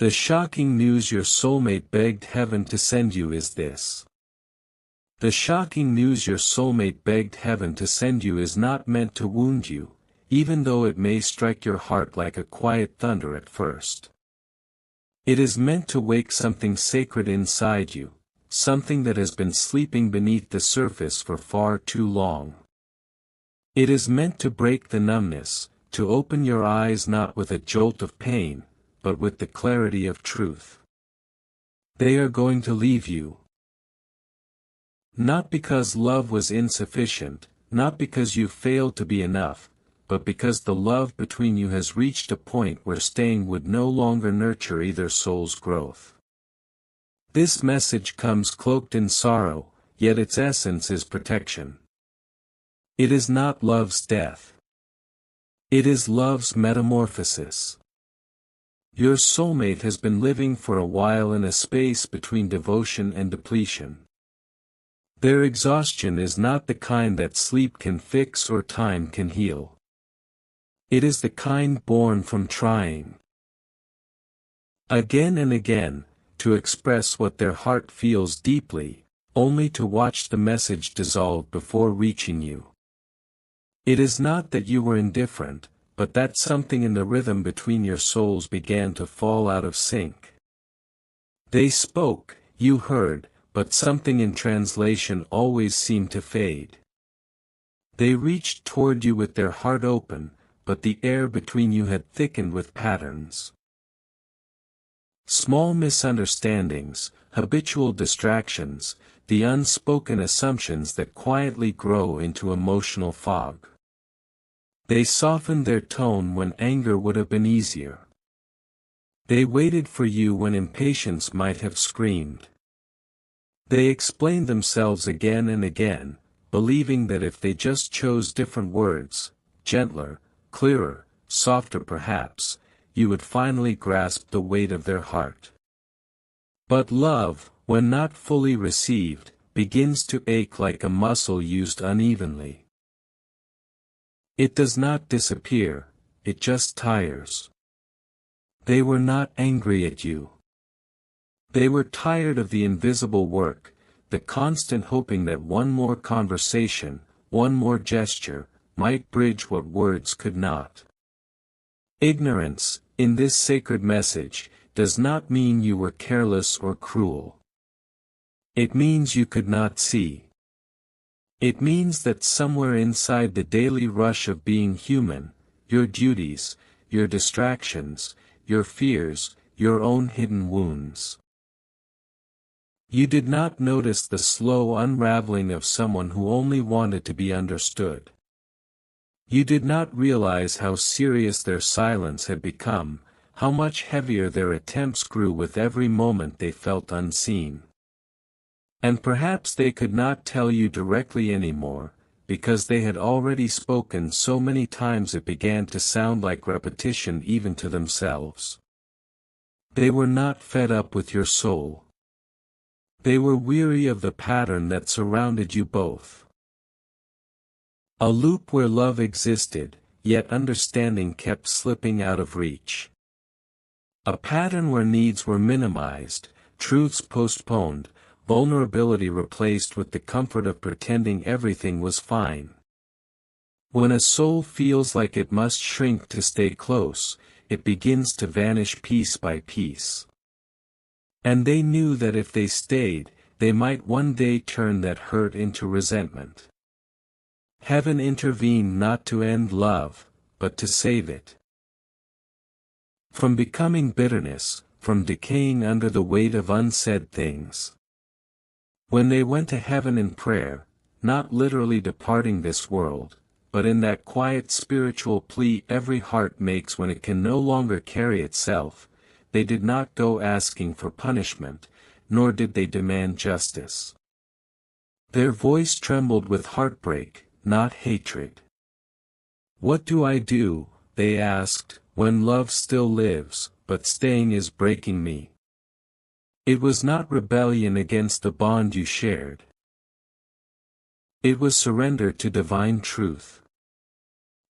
The shocking news your soulmate begged heaven to send you is this. The shocking news your soulmate begged heaven to send you is not meant to wound you, even though it may strike your heart like a quiet thunder at first. It is meant to wake something sacred inside you, something that has been sleeping beneath the surface for far too long. It is meant to break the numbness, to open your eyes not with a jolt of pain, but with the clarity of truth. They are going to leave you. Not because love was insufficient, not because you failed to be enough, but because the love between you has reached a point where staying would no longer nurture either soul's growth. This message comes cloaked in sorrow, yet its essence is protection. It is not love's death. It is love's metamorphosis. Your soulmate has been living for a while in a space between devotion and depletion. Their exhaustion is not the kind that sleep can fix or time can heal. It is the kind born from trying again and again, to express what their heart feels deeply, only to watch the message dissolve before reaching you. It is not that you were indifferent, but that something in the rhythm between your souls began to fall out of sync. They spoke, you heard, but something in translation always seemed to fade. They reached toward you with their heart open, but the air between you had thickened with patterns. Small misunderstandings, habitual distractions, the unspoken assumptions that quietly grow into emotional fog. They softened their tone when anger would have been easier. They waited for you when impatience might have screamed. They explained themselves again and again, believing that if they just chose different words, gentler, clearer, softer perhaps, you would finally grasp the weight of their heart. But love, when not fully received, begins to ache like a muscle used unevenly. It does not disappear, it just tires. They were not angry at you. They were tired of the invisible work, the constant hoping that one more conversation, one more gesture, might bridge what words could not. Ignorance, in this sacred message, does not mean you were careless or cruel. It means you could not see. It means that somewhere inside the daily rush of being human, your duties, your distractions, your fears, your own hidden wounds. You did not notice the slow unraveling of someone who only wanted to be understood. You did not realize how serious their silence had become, how much heavier their attempts grew with every moment they felt unseen. And perhaps they could not tell you directly anymore, because they had already spoken so many times it began to sound like repetition even to themselves. They were not fed up with your soul. They were weary of the pattern that surrounded you both. A loop where love existed, yet understanding kept slipping out of reach. A pattern where needs were minimized, truths postponed, vulnerability replaced with the comfort of pretending everything was fine. When a soul feels like it must shrink to stay close, it begins to vanish piece by piece. And they knew that if they stayed, they might one day turn that hurt into resentment. Heaven intervened not to end love, but to save it. From becoming bitterness, from decaying under the weight of unsaid things. When they went to heaven in prayer, not literally departing this world, but in that quiet spiritual plea every heart makes when it can no longer carry itself, they did not go asking for punishment, nor did they demand justice. Their voice trembled with heartbreak, not hatred. What do I do, they asked, when love still lives, but staying is breaking me? It was not rebellion against the bond you shared. It was surrender to divine truth.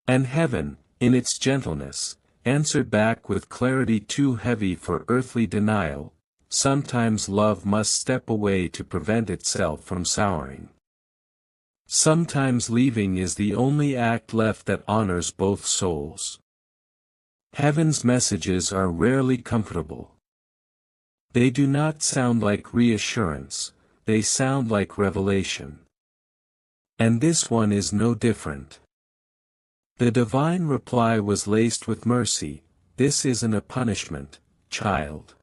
And heaven, in its gentleness, answered back with clarity too heavy for earthly denial. Sometimes love must step away to prevent itself from souring. Sometimes leaving is the only act left that honors both souls. Heaven's messages are rarely comfortable. They do not sound like reassurance, they sound like revelation. And this one is no different. The divine reply was laced with mercy. This isn't a punishment, child.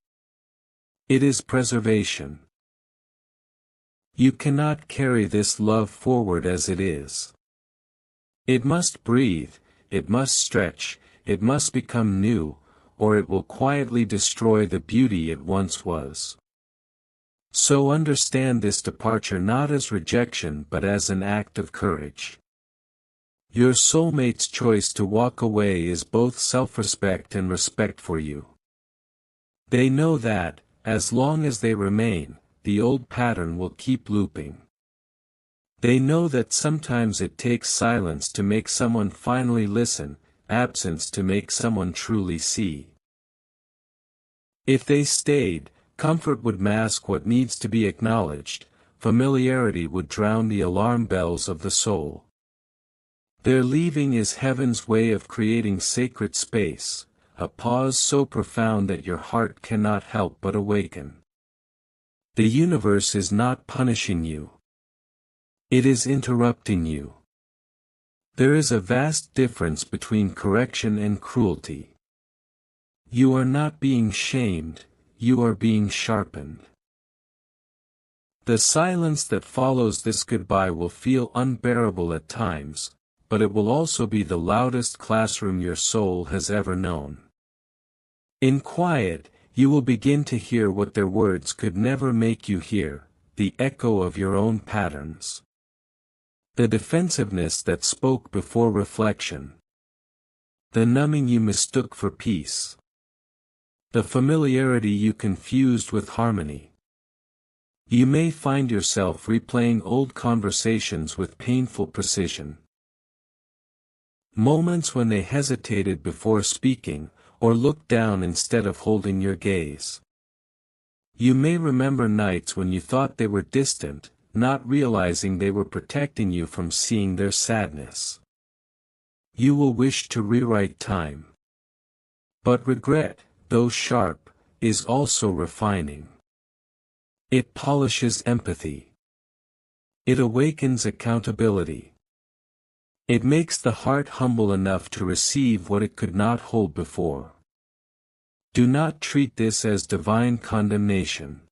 It is preservation. You cannot carry this love forward as it is. It must breathe, it must stretch, it must become new, or it will quietly destroy the beauty it once was. So understand this departure not as rejection but as an act of courage. Your soulmate's choice to walk away is both self-respect and respect for you. They know that, as long as they remain, the old pattern will keep looping. They know that sometimes it takes silence to make someone finally listen, absence to make someone truly see. If they stayed, comfort would mask what needs to be acknowledged, familiarity would drown the alarm bells of the soul. Their leaving is heaven's way of creating sacred space, a pause so profound that your heart cannot help but awaken. The universe is not punishing you. It is interrupting you. There is a vast difference between correction and cruelty. You are not being shamed, you are being sharpened. The silence that follows this goodbye will feel unbearable at times, but it will also be the loudest classroom your soul has ever known. In quiet, you will begin to hear what their words could never make you hear, the echo of your own patterns. The defensiveness that spoke before reflection. The numbing you mistook for peace. The familiarity you confused with harmony. You may find yourself replaying old conversations with painful precision. Moments when they hesitated before speaking, or looked down instead of holding your gaze. You may remember nights when you thought they were distant, not realizing they were protecting you from seeing their sadness. You will wish to rewrite time. But regret, though sharp, is also refining. It polishes empathy. It awakens accountability. It makes the heart humble enough to receive what it could not hold before. Do not treat this as divine condemnation.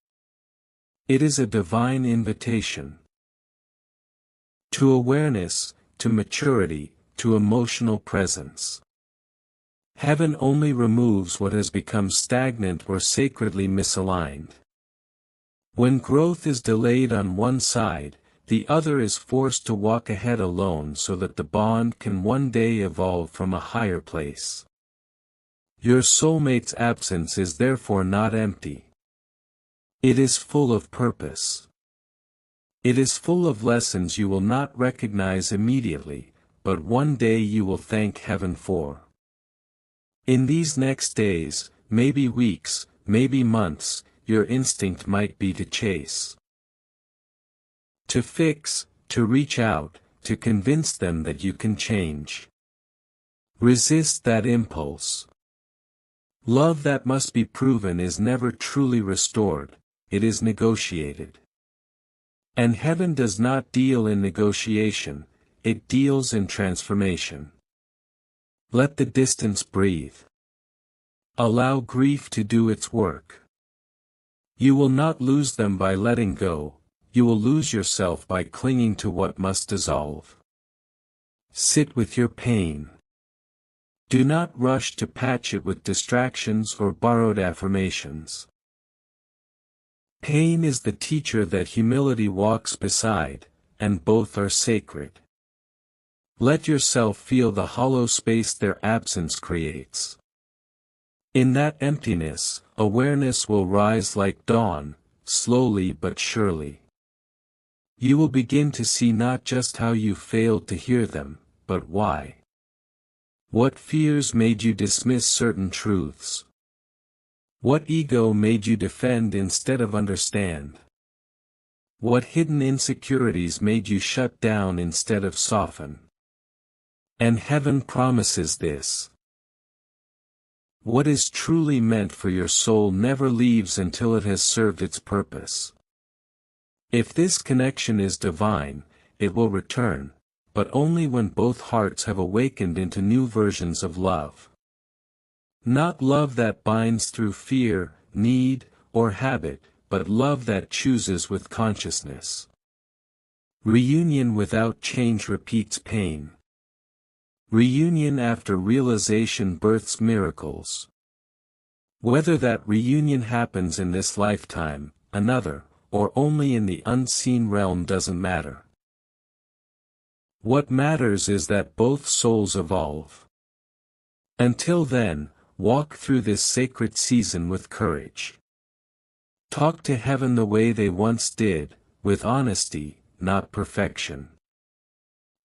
It is a divine invitation. To awareness, to maturity, to emotional presence. Heaven only removes what has become stagnant or sacredly misaligned. When growth is delayed on one side, the other is forced to walk ahead alone so that the bond can one day evolve from a higher place. Your soulmate's absence is therefore not empty. It is full of purpose. It is full of lessons you will not recognize immediately, but one day you will thank heaven for. In these next days, maybe weeks, maybe months, your instinct might be to chase. To fix, to reach out, to convince them that you can change. Resist that impulse. Love that must be proven is never truly restored, it is negotiated. And heaven does not deal in negotiation, it deals in transformation. Let the distance breathe. Allow grief to do its work. You will not lose them by letting go. You will lose yourself by clinging to what must dissolve. Sit with your pain. Do not rush to patch it with distractions or borrowed affirmations. Pain is the teacher that humility walks beside, and both are sacred. Let yourself feel the hollow space their absence creates. In that emptiness, awareness will rise like dawn, slowly but surely. You will begin to see not just how you failed to hear them, but why. What fears made you dismiss certain truths? What ego made you defend instead of understand? What hidden insecurities made you shut down instead of soften? And heaven promises this. What is truly meant for your soul never leaves until it has served its purpose. If this connection is divine, it will return, but only when both hearts have awakened into new versions of love. Not love that binds through fear, need, or habit, but love that chooses with consciousness. Reunion without change repeats pain. Reunion after realization births miracles. Whether that reunion happens in this lifetime, another, or only in the unseen realm doesn't matter. What matters is that both souls evolve. Until then, walk through this sacred season with courage. Talk to heaven the way they once did, with honesty, not perfection.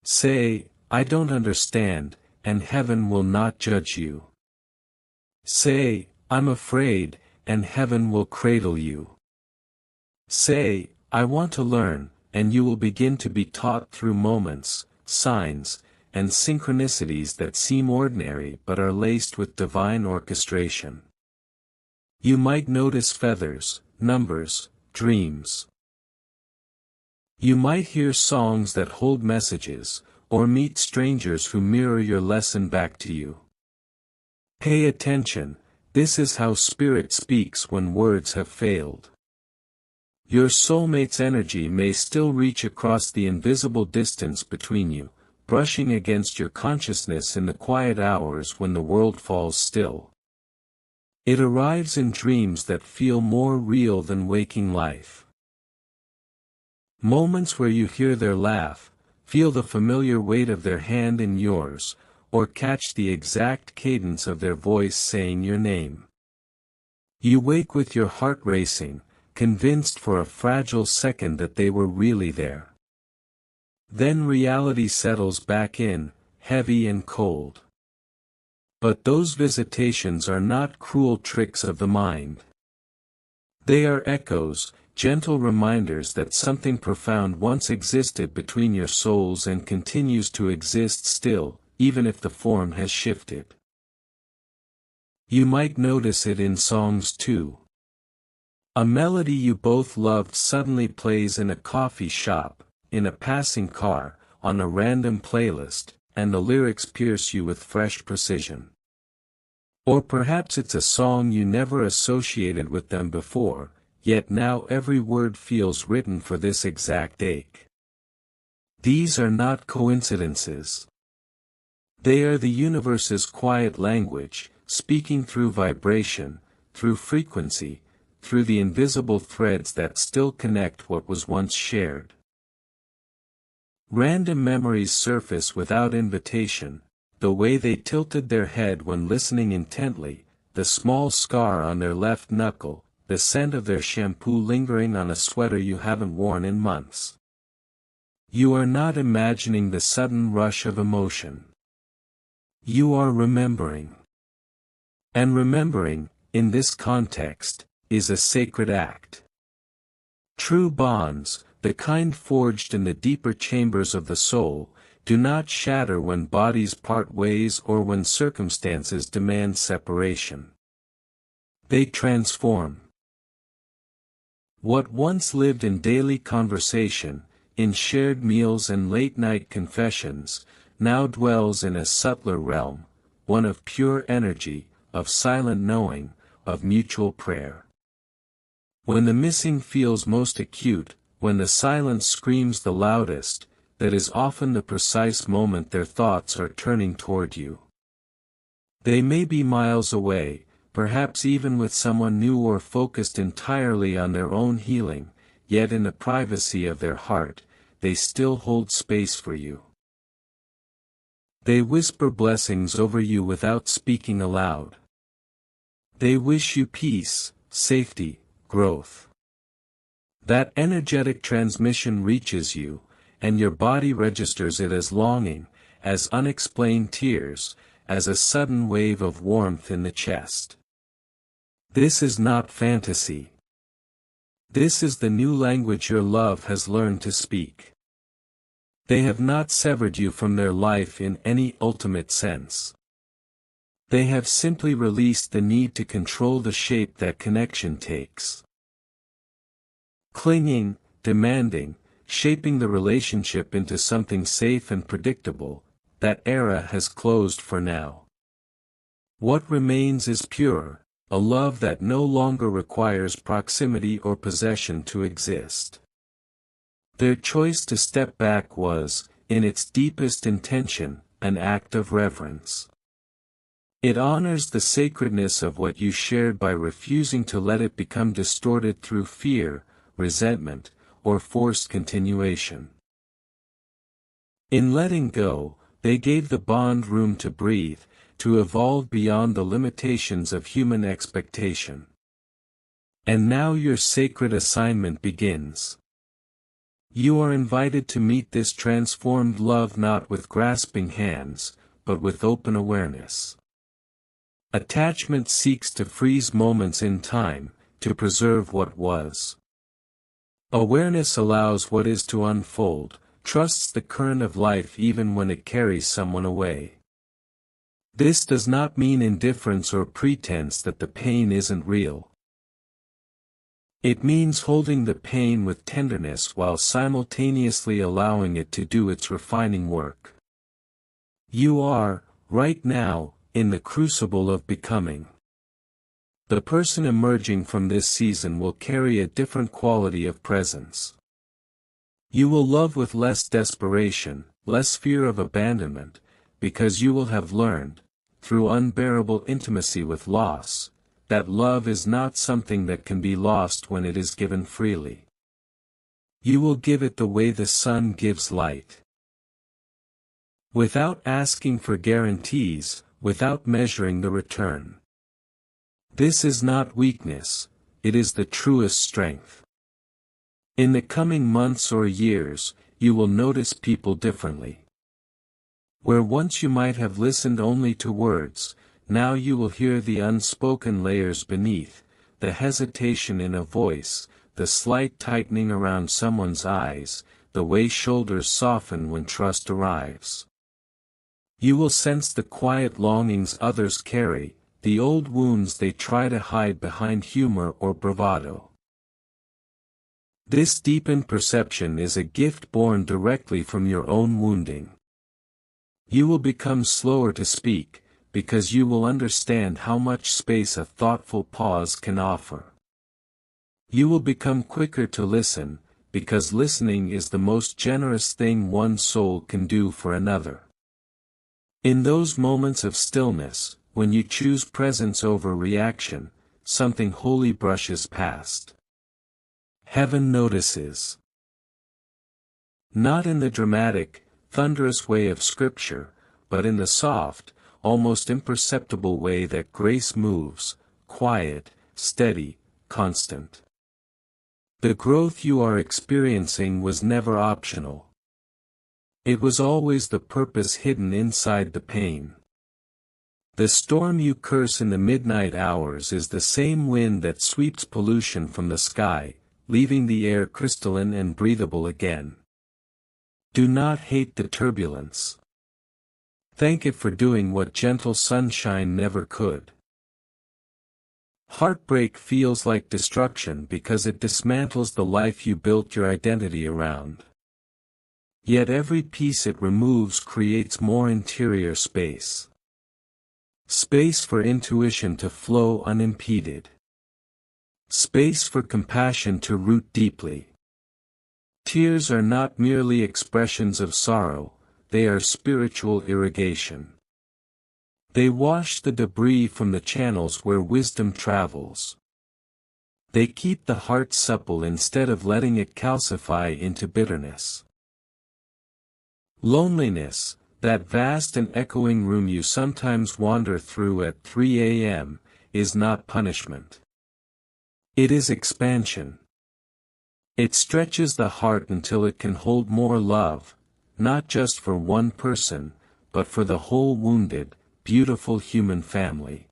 Say, I don't understand, and heaven will not judge you. Say, I'm afraid, and heaven will cradle you. Say, I want to learn, and you will begin to be taught through moments, signs, and synchronicities that seem ordinary but are laced with divine orchestration. You might notice feathers, numbers, dreams. You might hear songs that hold messages, or meet strangers who mirror your lesson back to you. Pay attention, this is how spirit speaks when words have failed. Your soulmate's energy may still reach across the invisible distance between you, brushing against your consciousness in the quiet hours when the world falls still. It arrives in dreams that feel more real than waking life. Moments where you hear their laugh, feel the familiar weight of their hand in yours, or catch the exact cadence of their voice saying your name. You wake with your heart racing, convinced for a fragile second that they were really there. Then reality settles back in, heavy and cold. But those visitations are not cruel tricks of the mind. They are echoes, gentle reminders that something profound once existed between your souls and continues to exist still, even if the form has shifted. You might notice it in songs too. A melody you both loved suddenly plays in a coffee shop, in a passing car, on a random playlist, and the lyrics pierce you with fresh precision. Or perhaps it's a song you never associated with them before, yet now every word feels written for this exact ache. These are not coincidences. They are the universe's quiet language, speaking through vibration, through frequency, through the invisible threads that still connect what was once shared. Random memories surface without invitation, the way they tilted their head when listening intently, the small scar on their left knuckle, the scent of their shampoo lingering on a sweater you haven't worn in months. You are not imagining the sudden rush of emotion. You are remembering. And remembering, in this context, is a sacred act. True bonds, the kind forged in the deeper chambers of the soul, do not shatter when bodies part ways or when circumstances demand separation. They transform. What once lived in daily conversation, in shared meals and late-night confessions, now dwells in a subtler realm, one of pure energy, of silent knowing, of mutual prayer. When the missing feels most acute, when the silence screams the loudest, that is often the precise moment their thoughts are turning toward you. They may be miles away, perhaps even with someone new or focused entirely on their own healing, yet in the privacy of their heart, they still hold space for you. They whisper blessings over you without speaking aloud. They wish you peace, safety, growth. That energetic transmission reaches you, and your body registers it as longing, as unexplained tears, as a sudden wave of warmth in the chest. This is not fantasy. This is the new language your love has learned to speak. They have not severed you from their life in any ultimate sense. They have simply released the need to control the shape that connection takes. Clinging, demanding, shaping the relationship into something safe and predictable, that era has closed for now. What remains is pure, a love that no longer requires proximity or possession to exist. Their choice to step back was, in its deepest intention, an act of reverence. It honors the sacredness of what you shared by refusing to let it become distorted through fear, resentment, or forced continuation. In letting go, they gave the bond room to breathe, to evolve beyond the limitations of human expectation. And now your sacred assignment begins. You are invited to meet this transformed love not with grasping hands, but with open awareness. Attachment seeks to freeze moments in time, to preserve what was. Awareness allows what is to unfold, trusts the current of life even when it carries someone away. This does not mean indifference or pretense that the pain isn't real. It means holding the pain with tenderness while simultaneously allowing it to do its refining work. You are, right now, in the crucible of becoming. The person emerging from this season will carry a different quality of presence. You will love with less desperation, less fear of abandonment, because you will have learned, through unbearable intimacy with loss, that love is not something that can be lost when it is given freely. You will give it the way the sun gives light. Without asking for guarantees, without measuring the return. This is not weakness, it is the truest strength. In the coming months or years, you will notice people differently. Where once you might have listened only to words, now you will hear the unspoken layers beneath, the hesitation in a voice, the slight tightening around someone's eyes, the way shoulders soften when trust arrives. You will sense the quiet longings others carry, the old wounds they try to hide behind humor or bravado. This deepened perception is a gift born directly from your own wounding. You will become slower to speak, because you will understand how much space a thoughtful pause can offer. You will become quicker to listen, because listening is the most generous thing one soul can do for another. In those moments of stillness, when you choose presence over reaction, something holy brushes past. Heaven notices. Not in the dramatic, thunderous way of Scripture, but in the soft, almost imperceptible way that grace moves, quiet, steady, constant. The growth you are experiencing was never optional. It was always the purpose hidden inside the pain. The storm you curse in the midnight hours is the same wind that sweeps pollution from the sky, leaving the air crystalline and breathable again. Do not hate the turbulence. Thank it for doing what gentle sunshine never could. Heartbreak feels like destruction because it dismantles the life you built your identity around. Yet every piece it removes creates more interior space. Space for intuition to flow unimpeded. Space for compassion to root deeply. Tears are not merely expressions of sorrow, they are spiritual irrigation. They wash the debris from the channels where wisdom travels. They keep the heart supple instead of letting it calcify into bitterness. Loneliness, that vast and echoing room you sometimes wander through at 3 a.m., is not punishment. It is expansion. It stretches the heart until it can hold more love, not just for one person, but for the whole wounded, beautiful human family.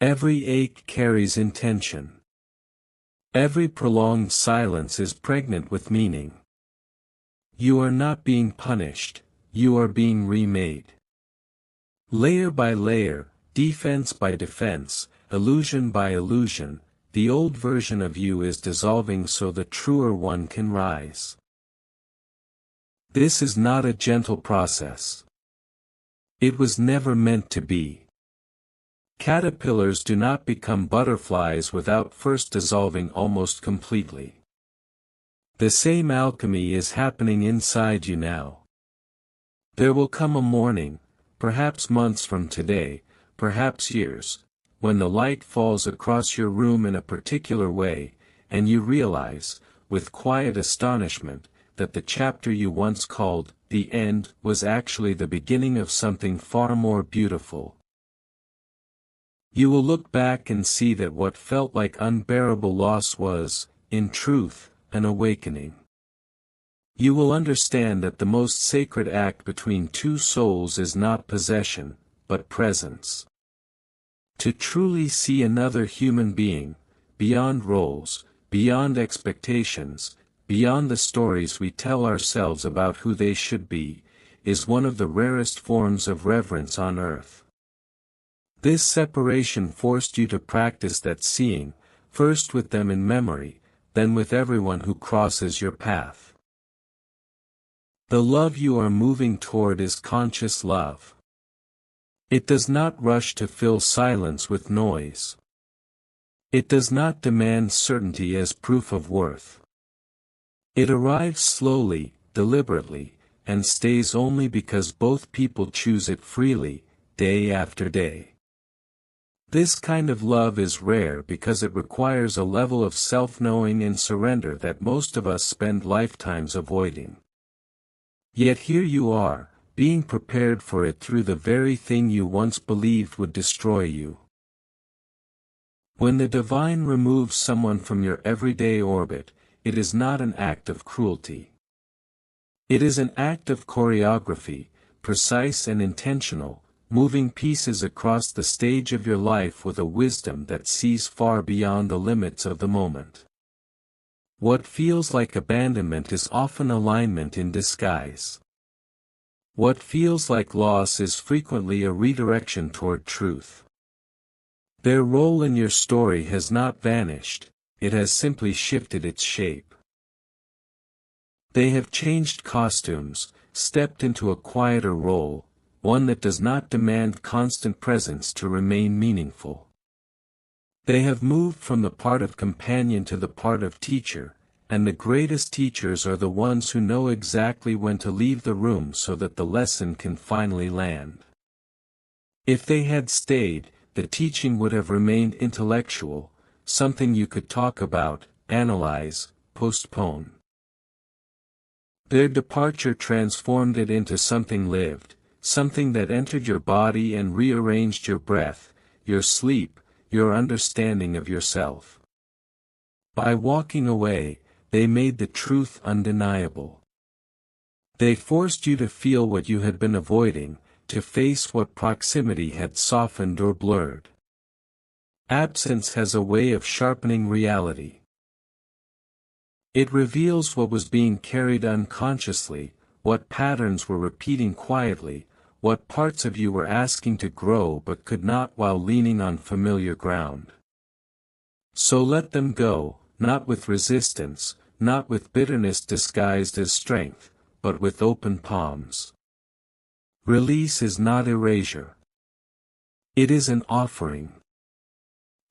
Every ache carries intention. Every prolonged silence is pregnant with meaning. You are not being punished, you are being remade. Layer by layer, defense by defense, illusion by illusion, the old version of you is dissolving so the truer one can rise. This is not a gentle process. It was never meant to be. Caterpillars do not become butterflies without first dissolving almost completely. The same alchemy is happening inside you now. There will come a morning, perhaps months from today, perhaps years, when the light falls across your room in a particular way, and you realize, with quiet astonishment, that the chapter you once called the end was actually the beginning of something far more beautiful. You will look back and see that what felt like unbearable loss was, in truth, an awakening. You will understand that the most sacred act between two souls is not possession, but presence. To truly see another human being, beyond roles, beyond expectations, beyond the stories we tell ourselves about who they should be, is one of the rarest forms of reverence on earth. This separation forced you to practice that seeing, first with them in memory, then with everyone who crosses your path. The love you are moving toward is conscious love. It does not rush to fill silence with noise. It does not demand certainty as proof of worth. It arrives slowly, deliberately, and stays only because both people choose it freely, day after day. This kind of love is rare because it requires a level of self-knowing and surrender that most of us spend lifetimes avoiding. Yet here you are, being prepared for it through the very thing you once believed would destroy you. When the divine removes someone from your everyday orbit, it is not an act of cruelty. It is an act of choreography, precise and intentional, moving pieces across the stage of your life with a wisdom that sees far beyond the limits of the moment. What feels like abandonment is often alignment in disguise. What feels like loss is frequently a redirection toward truth. Their role in your story has not vanished, it has simply shifted its shape. They have changed costumes, stepped into a quieter role, one that does not demand constant presence to remain meaningful. They have moved from the part of companion to the part of teacher, and the greatest teachers are the ones who know exactly when to leave the room so that the lesson can finally land. If they had stayed, the teaching would have remained intellectual, something you could talk about, analyze, postpone. Their departure transformed it into something lived, something that entered your body and rearranged your breath, your sleep, your understanding of yourself. By walking away, they made the truth undeniable. They forced you to feel what you had been avoiding, to face what proximity had softened or blurred. Absence has a way of sharpening reality. It reveals what was being carried unconsciously, what patterns were repeating quietly, what parts of you were asking to grow but could not while leaning on familiar ground. So let them go, not with resistance, not with bitterness disguised as strength, but with open palms. Release is not erasure. It is an offering.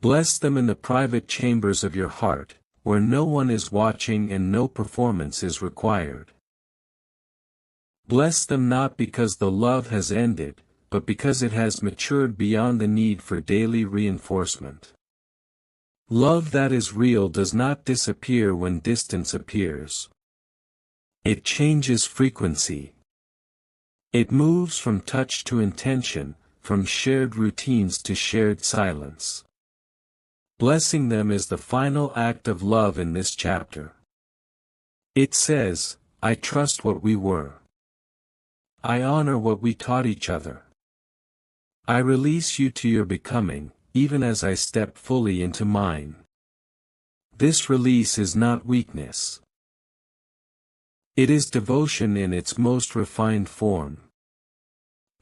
Bless them in the private chambers of your heart, where no one is watching and no performance is required. Bless them not because the love has ended, but because it has matured beyond the need for daily reinforcement. Love that is real does not disappear when distance appears. It changes frequency. It moves from touch to intention, from shared routines to shared silence. Blessing them is the final act of love in this chapter. It says, I trust what we were. I honor what we taught each other. I release you to your becoming, even as I step fully into mine. This release is not weakness. It is devotion in its most refined form.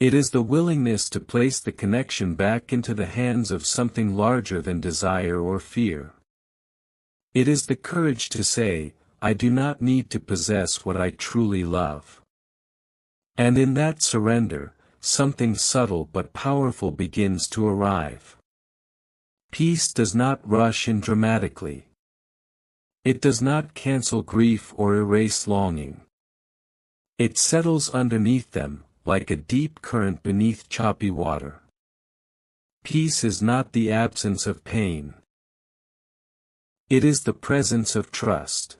It is the willingness to place the connection back into the hands of something larger than desire or fear. It is the courage to say, I do not need to possess what I truly love. And in that surrender, something subtle but powerful begins to arrive. Peace does not rush in dramatically. It does not cancel grief or erase longing. It settles underneath them, like a deep current beneath choppy water. Peace is not the absence of pain. It is the presence of trust.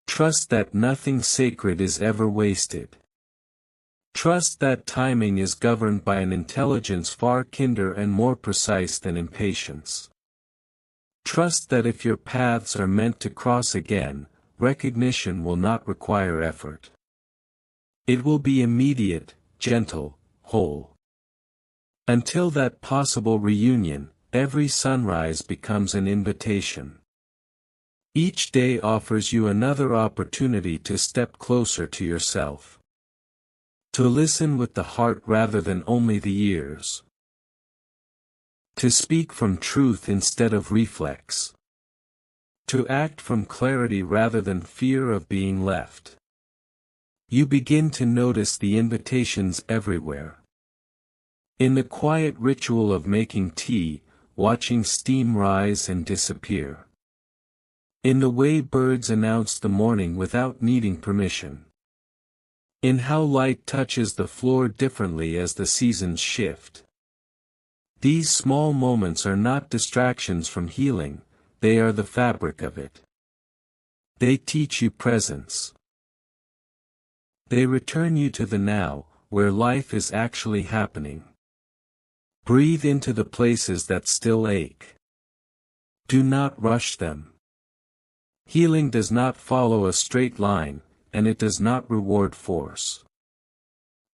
Trust that nothing sacred is ever wasted. Trust that timing is governed by an intelligence far kinder and more precise than impatience. Trust that if your paths are meant to cross again, recognition will not require effort. It will be immediate, gentle, whole. Until that possible reunion, every sunrise becomes an invitation. Each day offers you another opportunity to step closer to yourself. To listen with the heart rather than only the ears. To speak from truth instead of reflex. To act from clarity rather than fear of being left. You begin to notice the invitations everywhere. In the quiet ritual of making tea, watching steam rise and disappear. In the way birds announce the morning without needing permission. In how light touches the floor differently as the seasons shift. These small moments are not distractions from healing, they are the fabric of it. They teach you presence. They return you to the now, where life is actually happening. Breathe into the places that still ache. Do not rush them. Healing does not follow a straight line, and it does not reward force.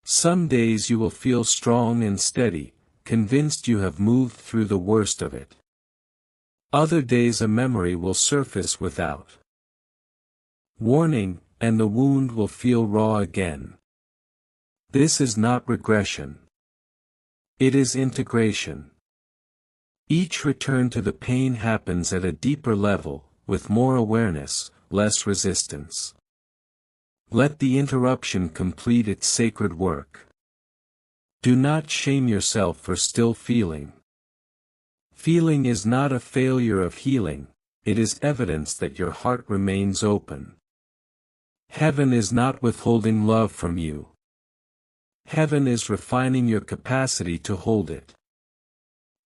Some days you will feel strong and steady, convinced you have moved through the worst of it. Other days a memory will surface without warning, and the wound will feel raw again. This is not regression. It is integration. Each return to the pain happens at a deeper level, with more awareness, less resistance. Let the interruption complete its sacred work. Do not shame yourself for still feeling. Feeling is not a failure of healing, it is evidence that your heart remains open. Heaven is not withholding love from you. Heaven is refining your capacity to hold it.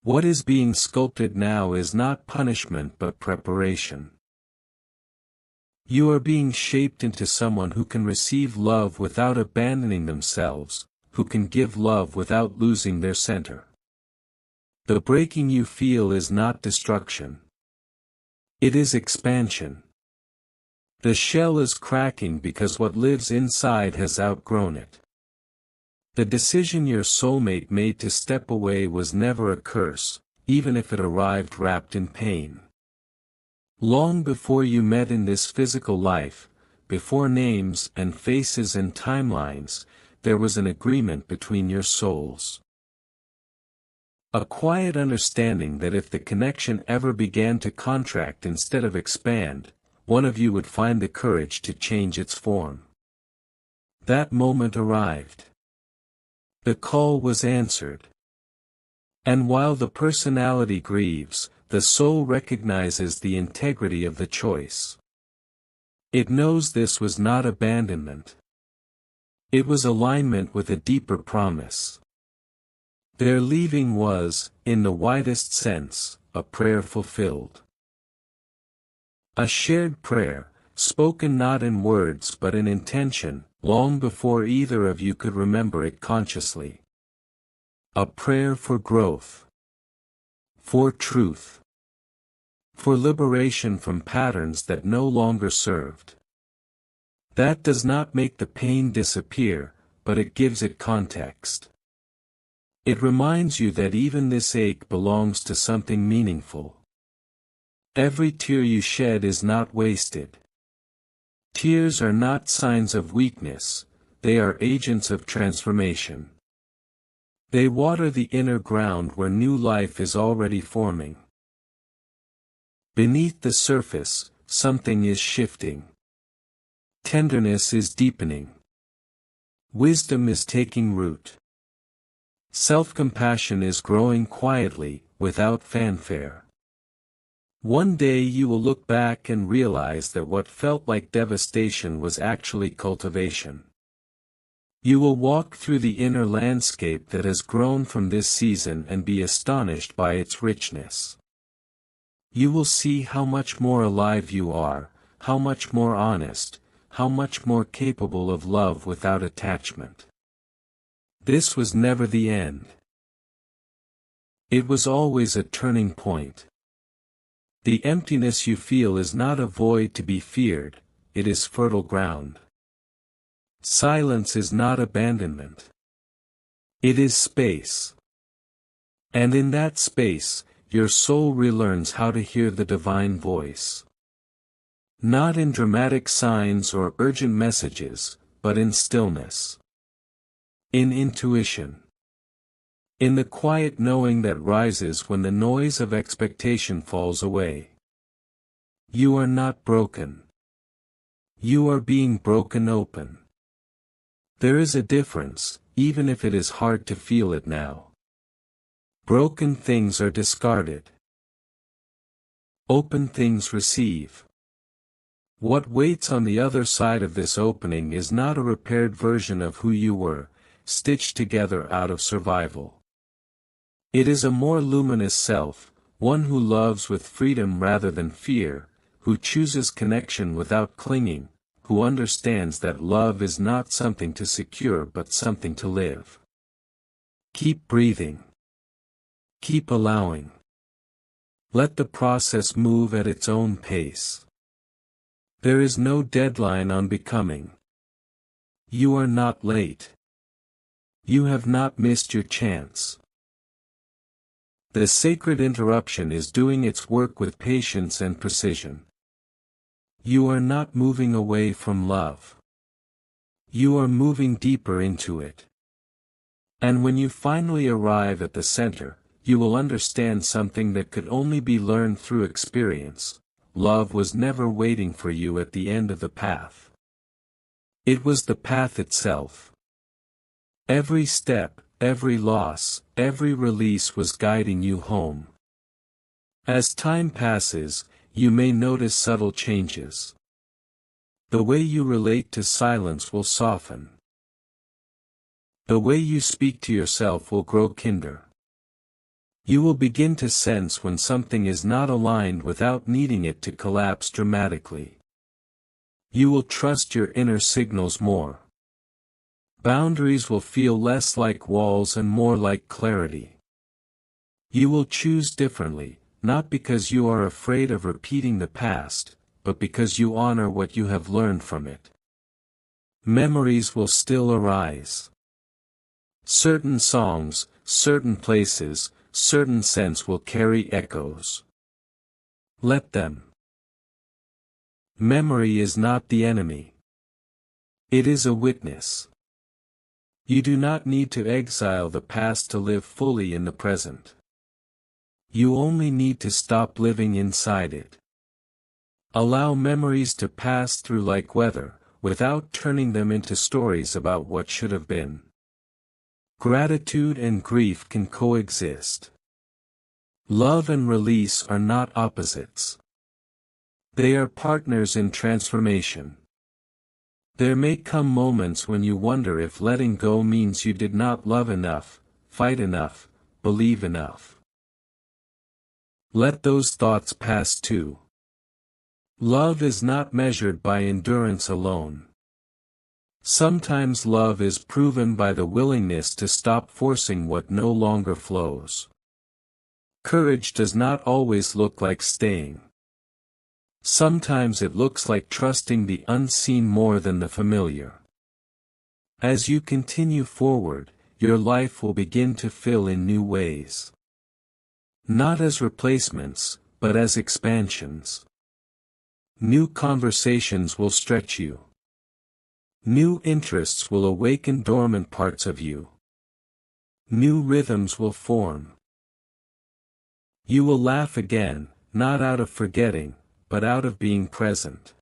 What is being sculpted now is not punishment but preparation. You are being shaped into someone who can receive love without abandoning themselves, who can give love without losing their center. The breaking you feel is not destruction. It is expansion. The shell is cracking because what lives inside has outgrown it. The decision your soulmate made to step away was never a curse, even if it arrived wrapped in pain. Long before you met in this physical life, before names and faces and timelines, there was an agreement between your souls. A quiet understanding that if the connection ever began to contract instead of expand, one of you would find the courage to change its form. That moment arrived. The call was answered. And while the personality grieves, the soul recognizes the integrity of the choice. It knows this was not abandonment. It was alignment with a deeper promise. Their leaving was, in the widest sense, a prayer fulfilled. A shared prayer, spoken not in words but in intention, long before either of you could remember it consciously. A prayer for growth. For truth. For liberation from patterns that no longer served. That does not make the pain disappear, but it gives it context. It reminds you that even this ache belongs to something meaningful. Every tear you shed is not wasted. Tears are not signs of weakness, they are agents of transformation. They water the inner ground where new life is already forming. Beneath the surface, something is shifting. Tenderness is deepening. Wisdom is taking root. Self-compassion is growing quietly, without fanfare. One day you will look back and realize that what felt like devastation was actually cultivation. You will walk through the inner landscape that has grown from this season and be astonished by its richness. You will see how much more alive you are, how much more honest, how much more capable of love without attachment. This was never the end. It was always a turning point. The emptiness you feel is not a void to be feared, it is fertile ground. Silence is not abandonment. It is space. And in that space, your soul relearns how to hear the divine voice. Not in dramatic signs or urgent messages, but in stillness. In intuition. In the quiet knowing that rises when the noise of expectation falls away. You are not broken. You are being broken open. There is a difference, even if it is hard to feel it now. Broken things are discarded. Open things receive. What waits on the other side of this opening is not a repaired version of who you were, stitched together out of survival. It is a more luminous self, one who loves with freedom rather than fear, who chooses connection without clinging, who understands that love is not something to secure but something to live. Keep breathing. Keep allowing. Let the process move at its own pace. There is no deadline on becoming. You are not late. You have not missed your chance. The sacred interruption is doing its work with patience and precision. You are not moving away from love. You are moving deeper into it. And when you finally arrive at the center, you will understand something that could only be learned through experience. Love was never waiting for you at the end of the path. It was the path itself. Every step, every loss, every release was guiding you home. As time passes, you may notice subtle changes. The way you relate to silence will soften. The way you speak to yourself will grow kinder. You will begin to sense when something is not aligned without needing it to collapse dramatically. You will trust your inner signals more. Boundaries will feel less like walls and more like clarity. You will choose differently, not because you are afraid of repeating the past, but because you honor what you have learned from it. Memories will still arise. Certain songs, certain places, certain scents will carry echoes. Let them. Memory is not the enemy. It is a witness. You do not need to exile the past to live fully in the present. You only need to stop living inside it. Allow memories to pass through like weather, without turning them into stories about what should have been. Gratitude and grief can coexist. Love and release are not opposites. They are partners in transformation. There may come moments when you wonder if letting go means you did not love enough, fight enough, believe enough. Let those thoughts pass too. Love is not measured by endurance alone. Sometimes love is proven by the willingness to stop forcing what no longer flows. Courage does not always look like staying. Sometimes it looks like trusting the unseen more than the familiar. As you continue forward, your life will begin to fill in new ways. Not as replacements, but as expansions. New conversations will stretch you. New interests will awaken dormant parts of you. New rhythms will form. You will laugh again, not out of forgetting, but out of being present.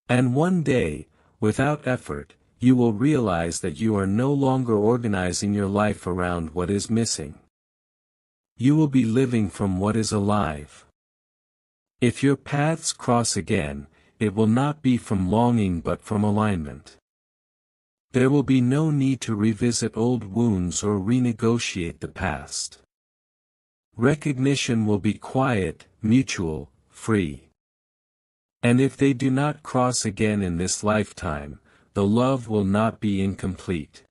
And one day, without effort, you will realize that you are no longer organizing your life around what is missing. You will be living from what is alive. If your paths cross again, it will not be from longing but from alignment. There will be no need to revisit old wounds or renegotiate the past. Recognition will be quiet, mutual, free. And if they do not cross again in this lifetime, the love will not be incomplete.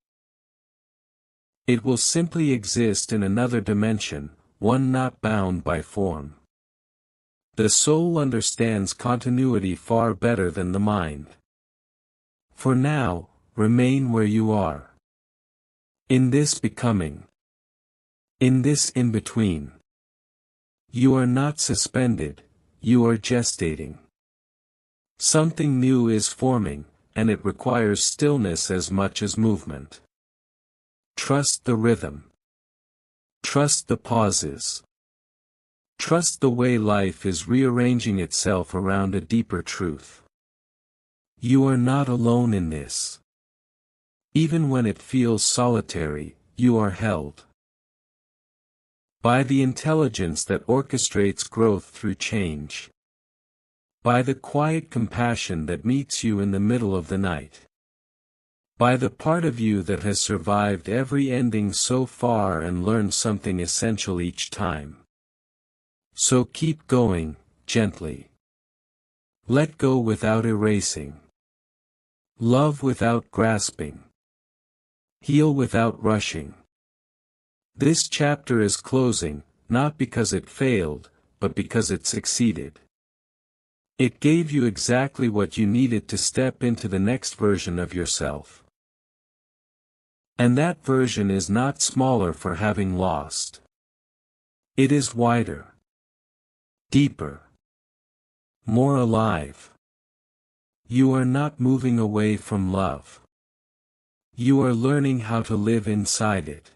It will simply exist in another dimension, one not bound by form. The soul understands continuity far better than the mind. For now, remain where you are. In this becoming. In this in-between. You are not suspended, you are gestating. Something new is forming, and it requires stillness as much as movement. Trust the rhythm. Trust the pauses. Trust the way life is rearranging itself around a deeper truth. You are not alone in this. Even when it feels solitary, you are held by the intelligence that orchestrates growth through change. By the quiet compassion that meets you in the middle of the night. By the part of you that has survived every ending so far and learned something essential each time. So keep going, gently. Let go without erasing. Love without grasping. Heal without rushing. This chapter is closing, not because it failed, but because it succeeded. It gave you exactly what you needed to step into the next version of yourself. And that version is not smaller for having lost. It is wider. Deeper. More alive. You are not moving away from love. You are learning how to live inside it.